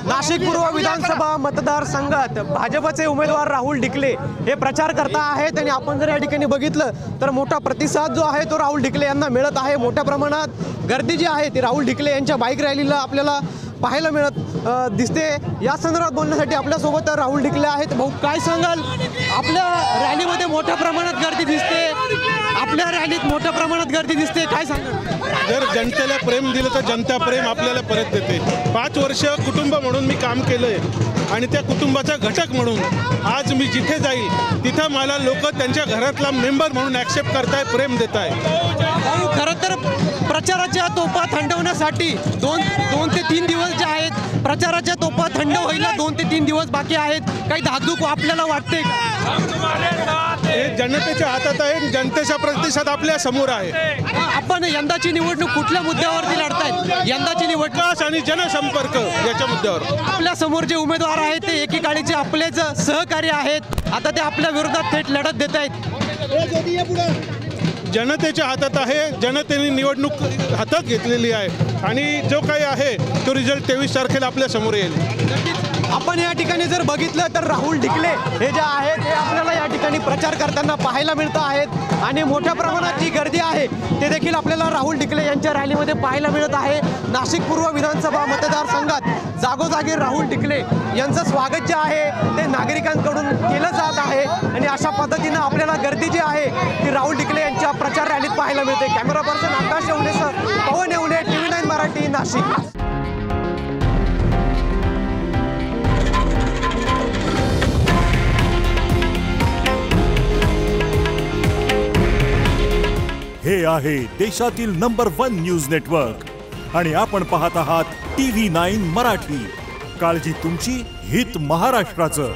नाशिक पूर्व विधानसभा मतदारसंघात भाजपचे उमेदवार राहुल ढिकले हे प्रचार करता आहेत आणि आपण जर या ठिकाणी बघितलं तर मोठा प्रतिसाद जो आहे तो राहुल ढिकले यांना मिळत आहे। मोठ्या प्रमाणात गर्दी जी आहे ती राहुल ढिकले यांच्या बाईक रॅलीला आपल्याला पाहायला मिळत दिसते। या संदर्भात बोलण्यासाठी आपल्यासोबत राहुल ढिकले आहेत। भाऊ, काय सांगाल? आपल्या रॅलीमध्ये मोठ्या प्रमाणात गर्दी दिसते, आपल्या रॅलीत मोठ्या प्रमाणात गर्दी दिसते, काय सांगाल? जर जनतेला प्रेम दिलं तर जनता प्रेम आपल्याला परत देते। 5 वर्ष कुटुंब म्हणून मी काम केलंय आणि त्या कुटुंबाचा घटक म्हणून आज मी जिथे जाईल तिथं मला लोक त्यांच्या घरातला मेंबर म्हणून ॲक्सेप्ट करताय, प्रेम देताय। खरं तर प्रचाराच्या तोफा थंडवण्यासाठी 2 ते 3 दिवस जे आहेत, प्रचाराच्या तोफा थंड व्हायला 2 ते 3 दिवस बाकी आहेत। काही धाकधूक आपल्याला वाटते? हे जनतेच्या हातात आहे, जनतेचा प्रतिसाद आपल्या समोर आहे। आपण यंदाची निवडणूक कुठल्या मुद्द्यावरती लढतायत? यंदाची निवडणूक आणि जनसंपर्क याच्या मुद्द्यावर आपल्या समोर जे उमेदवार आहेत ते एकेकाळीचे आपलेच सहकारी आहेत, आता ते आपल्या विरोधात थेट लढत देत आहेत। जनतेच्या हातात आहे, जनतेने निवडणूक हातात घेतलेली आहे आणि जो काही आहे तो रिझल्ट 23 तारखेला आपल्या समोर येईल। आपण या ठिकाणी जर बघितलं तर राहुल ढिकले हे जे आहेत हे आपल्याला या ठिकाणी प्रचार करताना पाहायला मिळत आहेत आणि मोठ्या प्रमाणात जी गर्दी आहे ते देखील आपल्याला राहुल ढिकले यांच्या रॅलीमध्ये पाहायला मिळत आहे। नाशिक पूर्व विधानसभा मतदारसंघात जागोजागी राहुल ढिकले यांचं स्वागत जे आहे ते नागरिकांकडून केलं जात आहे आणि अशा पद्धतीनं आपल्याला गर्दी जी आहे ती राहुल ढिकले यांच्या प्रचार रॅलीत पाहायला मिळते। कॅमेरा पर्सन आकाश येवलेसह पवन येवले, TV9 मराठी, नाशिक। हे आहे देशातील नंबर 1 न्यूज नेटवर्क आणि आपण पाहत आहात TV9 मराठी। काळजी तुमची, हित महाराष्ट्राचं।